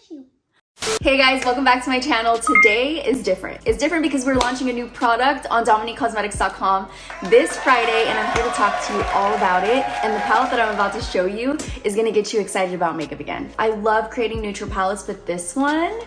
bless you. Hey guys, welcome back to my channel. Today is different. It's different because we're launching a new product on DominiqueCosmetics.com this Friday, and I'm here to talk to you all about it. And the palette that I'm about to show you is gonna get you excited about makeup again. I love creating neutral palettes, but this one,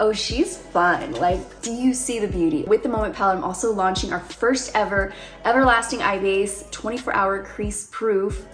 oh, she's fun. Like, do you see the beauty? With the Moment palette, I'm also launching our first ever Everlasting Eye Base 24-hour crease proof.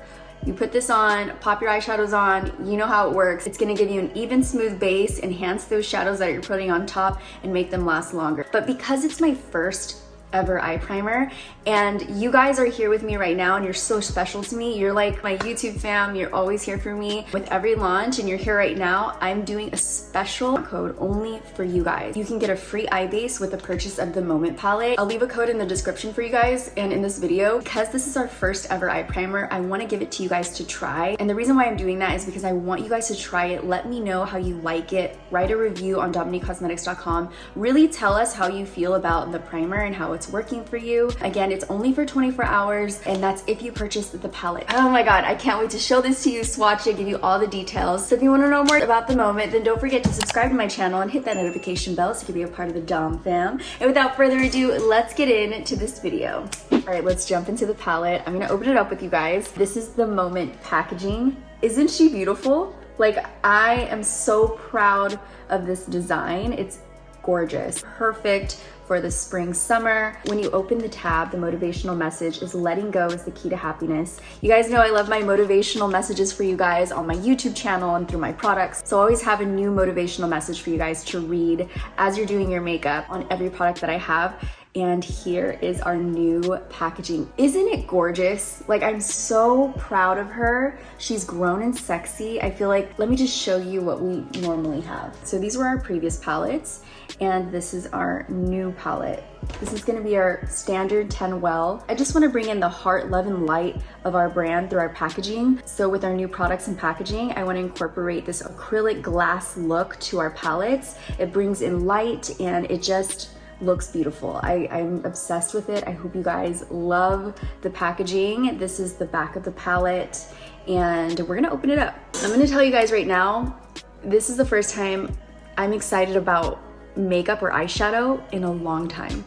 You put this on, pop your eyeshadows on, you know how it works. It's gonna give you an even, smooth base, enhance those shadows that you're putting on top, and make them last longer. But because it's my first ever eye primer, and you guys are here with me right now, and you're so special to me. You're like my YouTube fam. You're always here for me with every launch, and you're here right now. I'm doing a special code only for you guys. You can get a free eye base with the purchase of the Moment palette. I'll leave a code in the description for you guys and in this video. Because this is our first ever eye primer, I want to give it to you guys to try. And the reason why I'm doing that is because I want you guys to try it. Let me know how you like it. Write a review on DominiqueCosmetics.com. Really tell us how you feel about the primer and how it's working for you. Again, it's only for 24 hours, and that's if you purchase the palette. Oh my god, I can't wait to show this to you, swatch it, give you all the details. So if you want to know more about the Moment, then don't forget to subscribe to my channel and hit that notification bell so you can be a part of the Dom fam. And without further ado, let's get into this video. All right, let's jump into the palette. I'm gonna open it up with you guys. This is the Moment packaging. Isn't she beautiful? Like, I am so proud of this design. It's gorgeous, perfect for the spring, summer. When you open the tab, the motivational message is letting go is the key to happiness. You guys know I love my motivational messages for you guys on my YouTube channel and through my products. So I always have a new motivational message for you guys to read as you're doing your makeup on every product that I have. And here is our new packaging. Isn't it gorgeous? Like, I'm so proud of her. She's grown and sexy. I feel like, let me just show you what we normally have. So these were our previous palettes, and this is our new palette. This is gonna be our standard 10 Well. I just wanna bring in the heart, love, and light of our brand through our packaging. So with our new products and packaging, I wanna incorporate this acrylic glass look to our palettes. It brings in light, and it just looks beautiful. I'm obsessed with it. I hope you guys love the packaging. This is the back of the palette, and we're gonna open it up. I'm gonna tell you guys right now, this is the first time I'm excited about makeup or eyeshadow in a long time.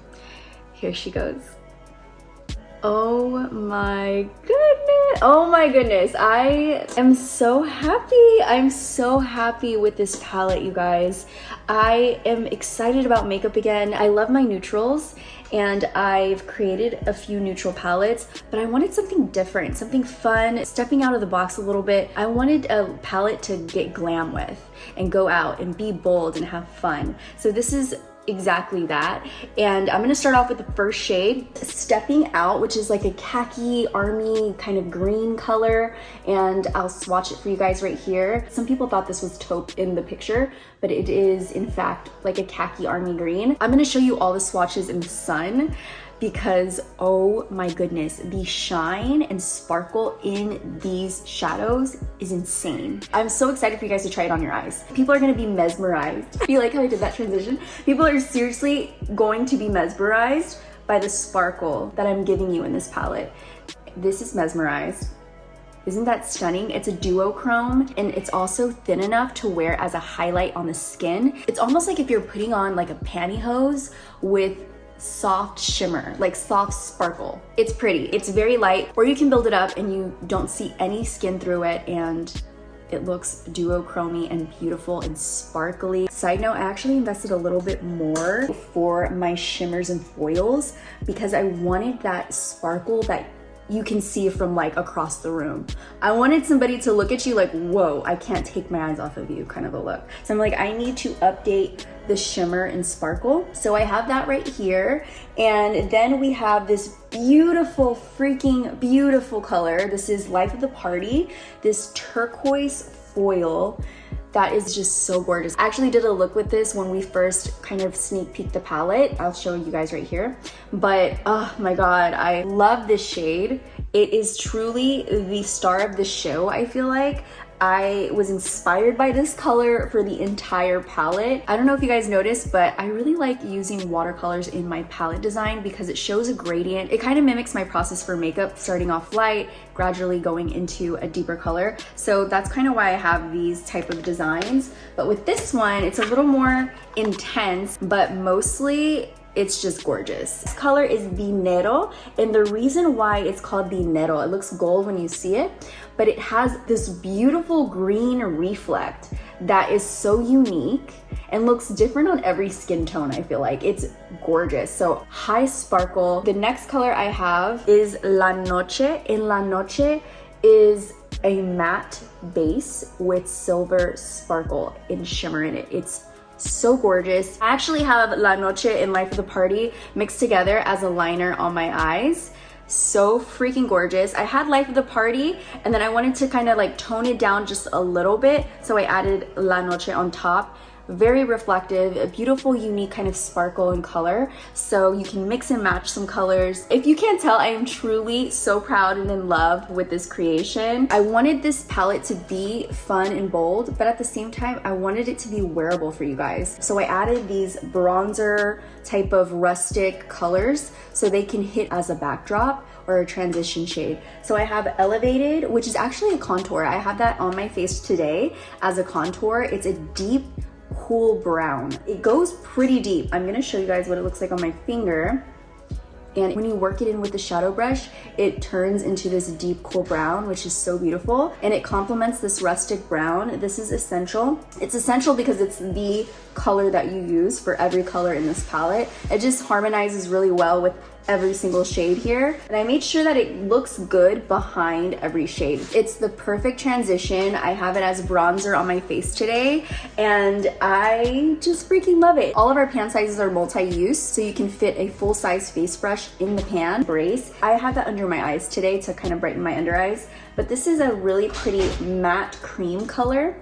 Here she goes. Oh my goodness. Oh my goodness. I am so happy. I'm so happy with this palette, you guys. I am excited about makeup again. I love my neutrals, and I've created a few neutral palettes, but I wanted something different, something fun, stepping out of the box a little bit. I wanted a palette to get glam with and go out and be bold and have fun. So this is exactly that. And I'm gonna start off with the first shade, Stepping Out, which is like a khaki army kind of green color, and I'll swatch it for you guys right here. Some people thought this was taupe in the picture, but it is in fact like a khaki army green. I'm gonna show you all the swatches in the sun because, oh my goodness, the shine and sparkle in these shadows is insane. I'm so excited for you guys to try it on your eyes. People are gonna be mesmerized. You like how I did that transition? People are seriously going to be mesmerized by the sparkle that I'm giving you in this palette. This is Mesmerized. Isn't that stunning? It's a duochrome, and it's also thin enough to wear as a highlight on the skin. It's almost like if you're putting on like a pantyhose with soft shimmer, like soft sparkle. It's pretty. It's very light, or you can build it up and you don't see any skin through it, and it looks duochromy and beautiful and sparkly. Side note, I actually invested a little bit more for my shimmers and foils because I wanted that sparkle that you can see from like across the room. I wanted somebody to look at you like, whoa, I can't take my eyes off of you kind of a look. So I'm like, I need to update the shimmer and sparkle. So I have that right here. And then we have this beautiful, freaking beautiful color. This is Life of the Party, this turquoise foil. That is just so gorgeous. I actually did a look with this when we first kind of sneak peeked the palette. I'll show you guys right here. But oh my God, I love this shade. It is truly the star of the show, I feel like. I was inspired by this color for the entire palette. I don't know if you guys noticed, but I really like using watercolors in my palette design because it shows a gradient. It kind of mimics my process for makeup, starting off light, gradually going into a deeper color. So that's kind of why I have these type of designs. But with this one, it's a little more intense, but mostly it's just gorgeous. This color is Dinero, and the reason why it's called Dinero, it looks gold when you see it, but it has this beautiful green reflect that is so unique and looks different on every skin tone. I feel like it's gorgeous. So high sparkle. The next color I have is La Noche, and La Noche is a matte base with silver sparkle and shimmer in it. It's so gorgeous. I actually have La Noche and Life of the Party mixed together as a liner on my eyes. So freaking gorgeous. I had Life of the Party and then I wanted to kind of like tone it down just a little bit, so I added La Noche on top. Very reflective, a beautiful, unique kind of sparkle and color. So you can mix and match some colors. If you can't tell, I am truly so proud and in love with this creation. I wanted this palette to be fun and bold, but at the same time, I wanted it to be wearable for you guys. So I added these bronzer type of rustic colors so they can hit as a backdrop or a transition shade. So I have Elevated, which is actually a contour. I have that on my face today as a contour. It's a deep, cool brown. It goes pretty deep. I'm gonna show you guys what it looks like on my finger. And when you work it in with the shadow brush, it turns into this deep, cool brown, which is so beautiful. And it complements this rustic brown. This is essential. It's essential because it's the color that you use for every color in this palette. It just harmonizes really well with every single shade here. And I made sure that it looks good behind every shade. It's the perfect transition. I have it as bronzer on my face today, and I just freaking love it. All of our pan sizes are multi-use, so you can fit a full-size face brush in the pan brace. I have that under my eyes today to kind of brighten my under eyes, but this is a really pretty matte cream color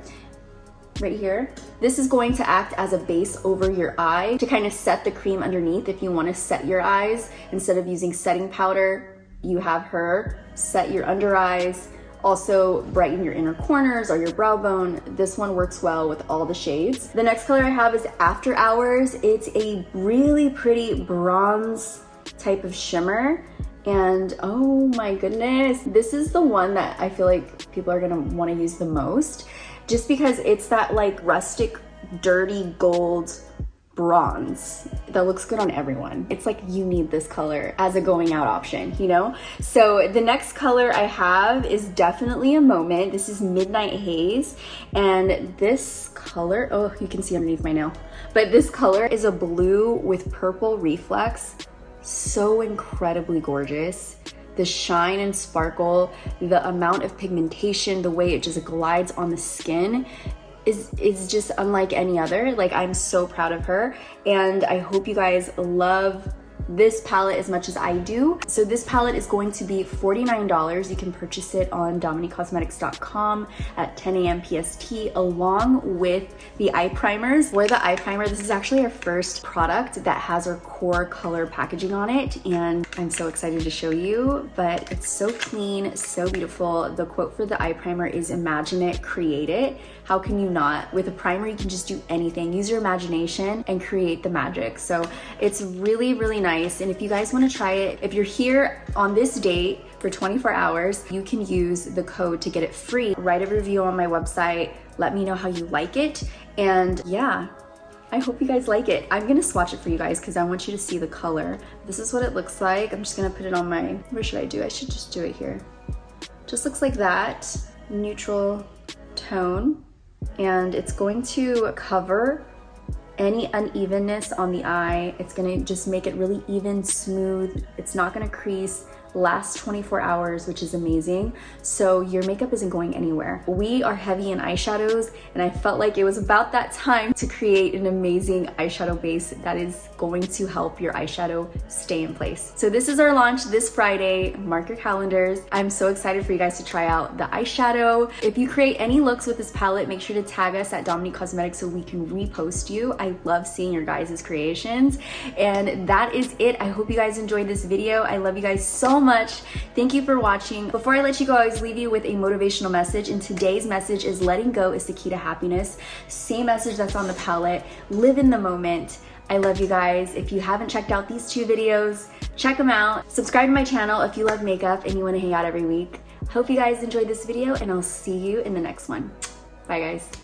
right here. This is going to act as a base over your eye to kind of set the cream underneath. If you want to set your eyes, instead of using setting powder, you have her set your under eyes, also brighten your inner corners or your brow bone. This one works well with all the shades. The next color I have is After Hours. It's a really pretty bronze type of shimmer. And oh my goodness, this is the one that I feel like people are gonna wanna use the most, just because it's that like rustic, dirty gold bronze that looks good on everyone. It's like you need this color as a going out option, you know? So the next color I have is definitely a moment. This is Midnight Haze, and this color, oh, you can see underneath my nail, but this color is a blue with purple reflex. So incredibly gorgeous. The shine and sparkle, the amount of pigmentation, the way it just glides on the skin is just unlike any other. Like, I'm so proud of her, and I hope you guys love this palette as much as I do. So this palette is going to be $49. You can purchase it on DominiqueCosmetics.com at 10 a.m. PST, along with the eye primers. For the eye primer, this is actually our first product that has our core color packaging on it, and I'm so excited to show you, but it's so clean, so beautiful. The quote for the eye primer is "Imagine it, create it." How can you not? With a primer, you can just do anything. Use your imagination and create the magic. So it's really, really nice. And if you guys want to try it, if you're here on this date for 24 hours, you can use the code to get it free. Write a review on my website. Let me know how you like it. And yeah, I hope you guys like it. I'm gonna swatch it for you guys because I want you to see the color. This is what it looks like. I'm just gonna put it on my, where should I do? I should just do it here. Just looks like that, neutral tone. And it's going to cover any unevenness on the eye. It's gonna just make it really even, smooth. It's not gonna crease. Lasts 24 hours, which is amazing. So your makeup isn't going anywhere. We are heavy in eyeshadows, and I felt like it was about that time to create an amazing eyeshadow base that is going to help your eyeshadow stay in place. So this is our launch this Friday. Mark your calendars. I'm so excited for you guys to try out the eyeshadow. If you create any looks with this palette, make sure to tag us at Dominique Cosmetics so we can repost you. I love seeing your guys' creations. And that is it. I hope you guys enjoyed this video. I love you guys so so much. Thank you for watching. Before I let you go, I always leave you with a motivational message, and today's message is letting go is the key to happiness. Same message that's on the palette. Live in the moment. I love you guys. If you haven't checked out these 2 videos, check them out. Subscribe to my channel if you love makeup and you want to hang out every week. Hope you guys enjoyed this video, and I'll see you in the next one. Bye guys.